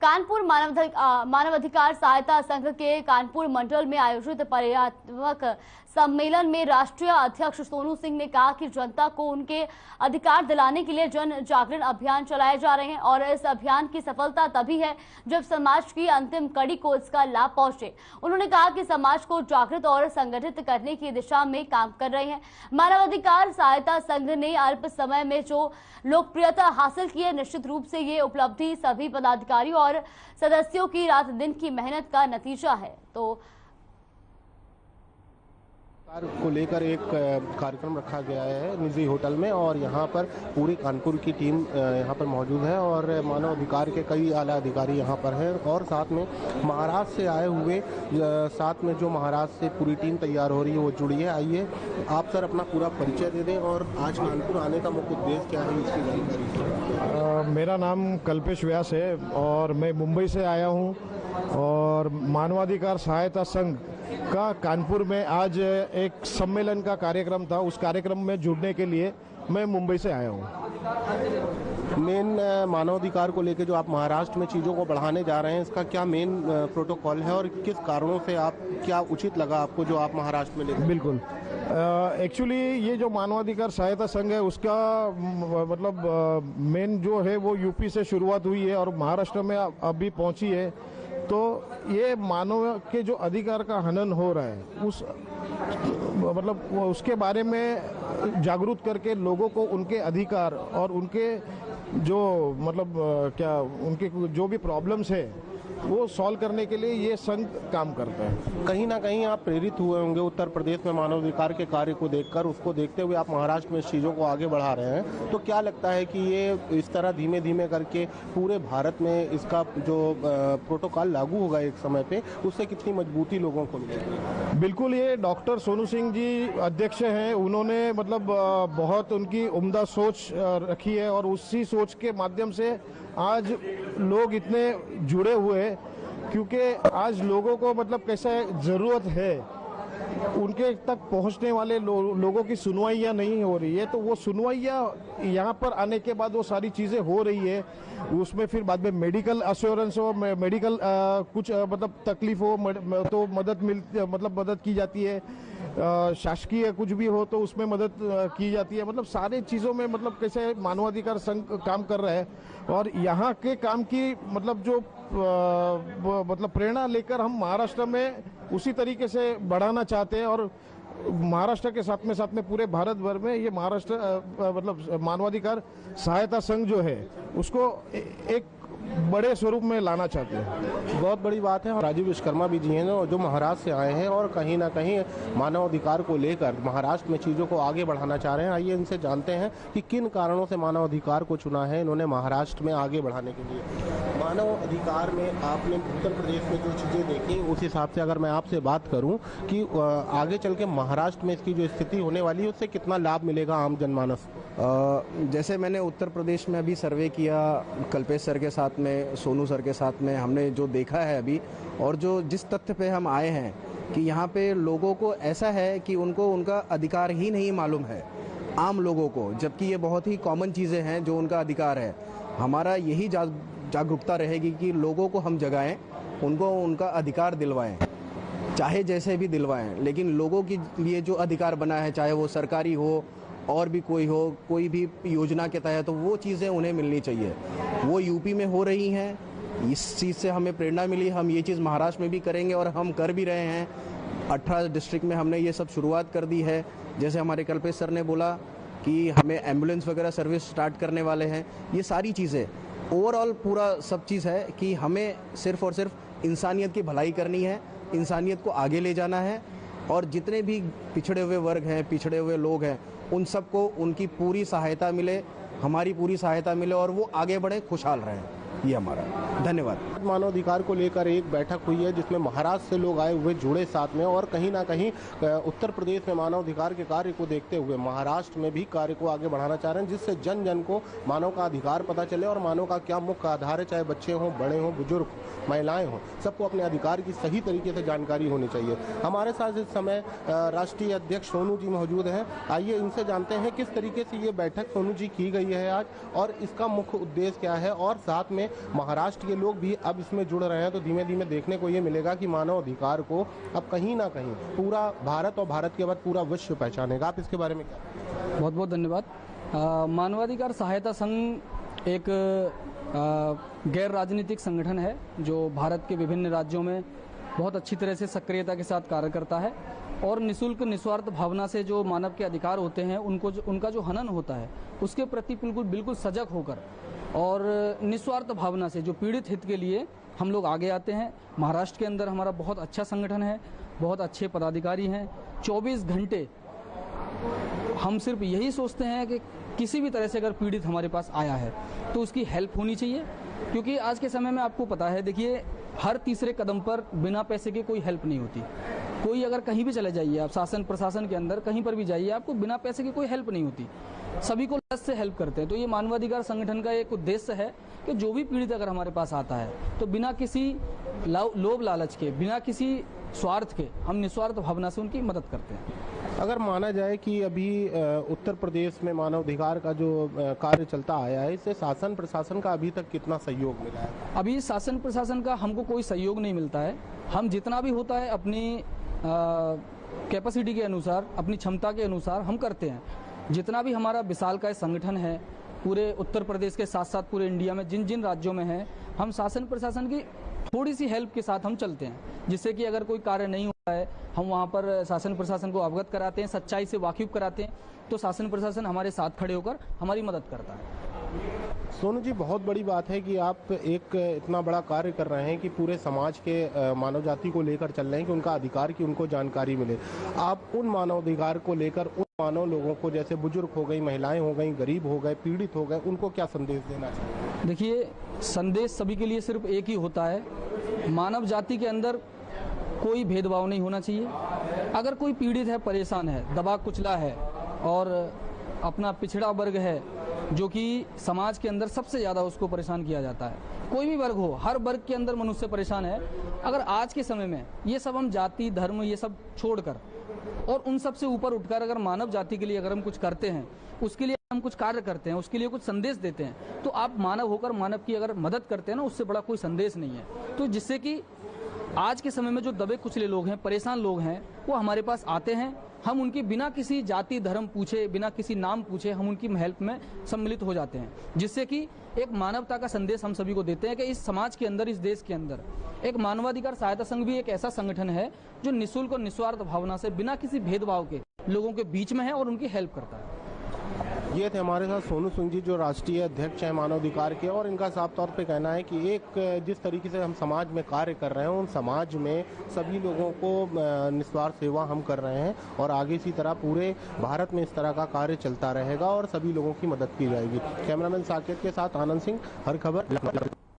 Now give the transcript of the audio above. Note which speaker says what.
Speaker 1: कानपुर मानवाधिकार सहायता संघ के कानपुर मंडल में आयोजित परिचयात्मक सम्मेलन में राष्ट्रीय अध्यक्ष सोनू सिंह ने कहा कि जनता को उनके अधिकार दिलाने के लिए जन जागरण अभियान चलाए जा रहे हैं और इस अभियान की सफलता तभी है जब समाज की अंतिम कड़ी को इसका लाभ पहुंचे। उन्होंने कहा कि समाज को जागृत और संगठित करने की दिशा में काम कर रहे हैं। मानवाधिकार सहायता संघ ने अल्प समय में जो लोकप्रियता हासिल की है, निश्चित रूप से ये उपलब्धि सभी पदाधिकारियों और सदस्यों की रात दिन की मेहनत का नतीजा है। तो
Speaker 2: को लेकर एक कार्यक्रम रखा गया है निजी होटल में और यहाँ पर पूरी कानपुर की टीम यहाँ पर मौजूद है और मानव अधिकार के कई आला अधिकारी यहाँ पर हैं और साथ में महाराष्ट्र से आए हुए साथ में जो महाराष्ट्र से पूरी टीम तैयार हो रही है वो जुड़ी है। आइए आप सर अपना पूरा परिचय दे दें और आज कानपुर आने का मुख्य उद्देश्य क्या है इसकी जानकारी।
Speaker 3: मेरा नाम कल्पेश व्यास है और मैं मुंबई से आया हूँ और मानवाधिकार सहायता संघ का कानपुर में आज एक सम्मेलन का कार्यक्रम था। उस कार्यक्रम में जुड़ने के लिए मैं मुंबई से आया हूँ।
Speaker 2: मेन मानवाधिकार को लेकर जो आप महाराष्ट्र में चीज़ों को बढ़ाने जा रहे हैं, इसका क्या मेन प्रोटोकॉल है और किस कारणों से आप क्या उचित लगा आपको जो आप महाराष्ट्र में लेकर?
Speaker 3: बिल्कुल, एक्चुअली ये जो मानवाधिकार सहायता संघ है उसका मतलब मेन जो है वो यूपी से शुरुआत हुई है और महाराष्ट्र में अभी पहुंची है। तो ये मानव के जो अधिकार का हनन हो रहा है उस मतलब उसके बारे में जागरूक करके लोगों को उनके अधिकार और उनके जो मतलब क्या उनके जो भी प्रॉब्लम्स है वो सॉल्व करने के लिए ये संघ काम करता है।
Speaker 2: कहीं ना कहीं आप प्रेरित हुए होंगे उत्तर प्रदेश में मानवाधिकार के कार्य को देखकर, उसको देखते हुए आप महाराष्ट्र में इस चीज़ों को आगे बढ़ा रहे हैं। तो क्या लगता है कि ये इस तरह धीमे धीमे करके पूरे भारत में इसका जो प्रोटोकॉल लागू होगा एक समय पे, उससे कितनी मजबूती लोगों को मिलेगी?
Speaker 3: बिल्कुल, ये डॉक्टर सोनू सिंह जी अध्यक्ष हैं, उन्होंने मतलब बहुत उनकी उम्दा सोच रखी है और उसी सोच के माध्यम से आज लोग इतने जुड़े हुए हैं क्योंकि आज लोगों को मतलब कैसा ज़रूरत है उनके तक पहुंचने वाले लोगों की सुनवाइयाँ नहीं हो रही है। तो वो सुनवाइयाँ यहाँ पर आने के बाद वो सारी चीज़ें हो रही है, उसमें फिर बाद में मेडिकल अश्योरेंस हो, मेडिकल कुछ मतलब तकलीफ हो तो मदद की जाती है, शासकीय कुछ भी हो तो उसमें मदद की जाती है। मतलब सारे चीज़ों में मतलब कैसे मानवाधिकार संघ काम कर रहा है और यहाँ के काम की मतलब जो मतलब प्रेरणा लेकर हम महाराष्ट्र में उसी तरीके से बढ़ाना चाहते हैं और महाराष्ट्र के साथ में पूरे भारत भर में ये महाराष्ट्र मतलब मानवाधिकार सहायता संघ जो है उसको एक बड़े स्वरूप में लाना चाहते हैं।
Speaker 2: बहुत बड़ी बात है। राजीव विश्वकर्मा भी जी हैं जो महाराष्ट्र से आए हैं और कहीं ना कहीं मानवाधिकार को लेकर महाराष्ट्र में चीज़ों को आगे बढ़ाना चाह रहे हैं। आइए इनसे जानते हैं कि किन कारणों से मानवाधिकार को चुना है इन्होंने महाराष्ट्र में आगे बढ़ाने के लिए। मानव अधिकार में आपने उत्तर प्रदेश में जो चीज़ें देखी उस हिसाब से अगर मैं आपसे बात करूँ कि आगे चल के महाराष्ट्र में इसकी जो स्थिति होने वाली है उससे कितना लाभ मिलेगा आम जनमानस?
Speaker 4: जैसे मैंने उत्तर प्रदेश में अभी सर्वे किया कल्पेश सर के साथ में, सोनू सर के साथ में, हमने जो देखा है अभी और जो जिस तथ्य पे हम आए हैं कि यहाँ पे लोगों को ऐसा है कि उनको उनका अधिकार ही नहीं मालूम है आम लोगों को, जबकि ये बहुत ही कॉमन चीज़ें हैं जो उनका अधिकार है। हमारा यही जागरूकता रहेगी कि लोगों को हम जगाएं, उनको उनका अधिकार दिलवाएं, चाहे जैसे भी दिलवाएं, लेकिन लोगों के लिए जो अधिकार बना है चाहे वो सरकारी हो और भी कोई हो, कोई भी योजना के तहत तो वो चीज़ें उन्हें मिलनी चाहिए। वो यूपी में हो रही हैं, इस चीज़ से हमें प्रेरणा मिली, हम ये चीज़ महाराष्ट्र में भी करेंगे और हम कर भी रहे हैं। 18 डिस्ट्रिक्ट में हमने ये सब शुरुआत कर दी है। जैसे हमारे कल्पेश सर ने बोला कि हमें एम्बुलेंस वगैरह सर्विस स्टार्ट करने वाले हैं। ये सारी चीज़ें ओवरऑल पूरा सब चीज़ है कि हमें सिर्फ़ और सिर्फ इंसानियत की भलाई करनी है, इंसानियत को आगे ले जाना है और जितने भी पिछड़े हुए वर्ग हैं, पिछड़े हुए लोग हैं, उन सबको उनकी पूरी सहायता मिले, हमारी पूरी सहायता मिले और वो आगे बढ़े, खुशहाल रहें। ये हमारा धन्यवाद।
Speaker 2: मानवाधिकार को लेकर एक बैठक हुई है जिसमें महाराष्ट्र से लोग आए हुए जुड़े साथ में और कहीं ना कहीं उत्तर प्रदेश में मानवाधिकार के कार्य को देखते हुए महाराष्ट्र में भी कार्य को आगे बढ़ाना चाह रहे हैं, जिससे जन जन को मानव का अधिकार पता चले और मानव का क्या मुख्य आधार है, चाहे बच्चे हों, बड़े हों, बुजुर्ग, महिलाएं हों, सबको अपने अधिकार की सही तरीके से जानकारी होनी चाहिए। हमारे साथ इस समय राष्ट्रीय अध्यक्ष सोनू जी मौजूद हैं। आइए इनसे जानते हैं किस तरीके से ये बैठक सोनू जी की गई है आज और इसका मुख्य उद्देश्य क्या है और साथ में महाराष्ट्र के लोग भी अब इसमें जुड़ रहे हैं, तो धीमे धीमे देखने को ये मिलेगा कि मानव अधिकार को अब कहीं ना कहीं पूरा भारत और भारत के बाद पूरा विश्व पहचानेगा। आप इसके बारे में क्या?
Speaker 5: बहुत बहुत धन्यवाद। मानवाधिकार सहायता संघ एक गैर राजनीतिक संगठन है जो भारत के विभिन्न राज्यों में बहुत अच्छी तरह से सक्रियता के साथ कार्य करता है और निःशुल्क निस्वार्थ भावना से जो मानव के अधिकार होते हैं उनका जो हनन होता है उसके प्रति बिल्कुल सजग होकर और निस्वार्थ भावना से जो पीड़ित हित के लिए हम लोग आगे आते हैं। महाराष्ट्र के अंदर हमारा बहुत अच्छा संगठन है, बहुत अच्छे पदाधिकारी हैं। 24 घंटे हम सिर्फ यही सोचते हैं कि किसी भी तरह से अगर पीड़ित हमारे पास आया है तो उसकी हेल्प होनी चाहिए, क्योंकि आज के समय में आपको पता है, देखिए हर तीसरे कदम पर बिना पैसे के कोई हेल्प नहीं होती। कोई अगर कहीं भी चले जाइए आप, शासन प्रशासन के अंदर कहीं पर भी जाइए, आपको बिना पैसे की कोई हेल्प नहीं होती। सभी को लस से हेल्प करते हैं। तो ये मानवाधिकार संगठन का एक उद्देश्य है कि जो भी पीड़ित अगर हमारे पास आता है तो बिना किसी लोभ लालच के, बिना किसी स्वार्थ के हम निस्वार्थ भावना से उनकी मदद करते हैं।
Speaker 2: अगर माना जाए कि अभी उत्तर प्रदेश में मानवाधिकार का जो कार्य चलता आया है, इससे शासन प्रशासन का अभी तक कितना सहयोग मिला है?
Speaker 5: अभी शासन प्रशासन का हमको कोई सहयोग नहीं मिलता है। हम जितना भी होता है अपनी कैपेसिटी के अनुसार, अपनी क्षमता के अनुसार हम करते हैं। जितना भी हमारा विशालकाय संगठन है पूरे उत्तर प्रदेश के साथ साथ पूरे इंडिया में जिन जिन राज्यों में है, हम शासन प्रशासन की थोड़ी सी हेल्प के साथ हम चलते हैं, जिससे कि अगर कोई कार्य नहीं होता है हम वहाँ पर शासन प्रशासन को अवगत कराते हैं, सच्चाई से वाकिफ कराते हैं, तो शासन प्रशासन हमारे साथ खड़े होकर हमारी मदद करता है।
Speaker 2: सोनू जी, बहुत बड़ी बात है कि आप एक इतना बड़ा कार्य कर रहे हैं कि पूरे समाज के मानव जाति को लेकर चल रहे हैं कि उनका अधिकार की उनको जानकारी मिले। आप उन मानव अधिकार को लेकर उन मानव लोगों को, जैसे बुजुर्ग हो गई, महिलाएं हो गई, गरीब हो गए, पीड़ित हो गए, उनको क्या संदेश देना चाहिए?
Speaker 5: देखिए, संदेश सभी के लिए सिर्फ एक ही होता है, मानव जाति के अंदर कोई भेदभाव नहीं होना चाहिए। अगर कोई पीड़ित है, परेशान है, दबा कुचला है और अपना पिछड़ा वर्ग है जो कि समाज के अंदर सबसे ज़्यादा उसको परेशान किया जाता है, कोई भी वर्ग हो, हर वर्ग के अंदर मनुष्य परेशान है। अगर आज के समय में ये सब हम जाति धर्म ये सब छोड़कर और उन सब से ऊपर उठकर अगर मानव जाति के लिए अगर हम कुछ करते हैं, उसके लिए हम कुछ कार्य करते हैं, उसके लिए कुछ संदेश देते हैं, तो आप मानव होकर मानव की अगर मदद करते हैं ना, उससे बड़ा कोई संदेश नहीं है। तो जिससे कि आज के समय में जो दबे कुचले लोग हैं, परेशान लोग हैं, वो हमारे पास आते हैं, हम उनकी बिना किसी जाति धर्म पूछे, बिना किसी नाम पूछे हम उनकी हेल्प में सम्मिलित हो जाते हैं, जिससे कि एक मानवता का संदेश हम सभी को देते हैं कि इस समाज के अंदर, इस देश के अंदर एक मानवाधिकार सहायता संघ भी एक ऐसा संगठन है जो निःशुल्क और निस्वार्थ भावना से बिना किसी भेदभाव के लोगों के बीच में है और उनकी हेल्प करता है।
Speaker 2: ये थे हमारे साथ सोनू सिंह जी, जो राष्ट्रीय अध्यक्ष हैं मानवाधिकार के, और इनका साफ तौर पे कहना है कि एक जिस तरीके से हम समाज में कार्य कर रहे हैं, उन समाज में सभी लोगों को निस्वार्थ सेवा हम कर रहे हैं और आगे इसी तरह पूरे भारत में इस तरह का कार्य चलता रहेगा और सभी लोगों की मदद की जाएगी। कैमरामैन साकेत के साथ आनंद सिंह, हर खबर।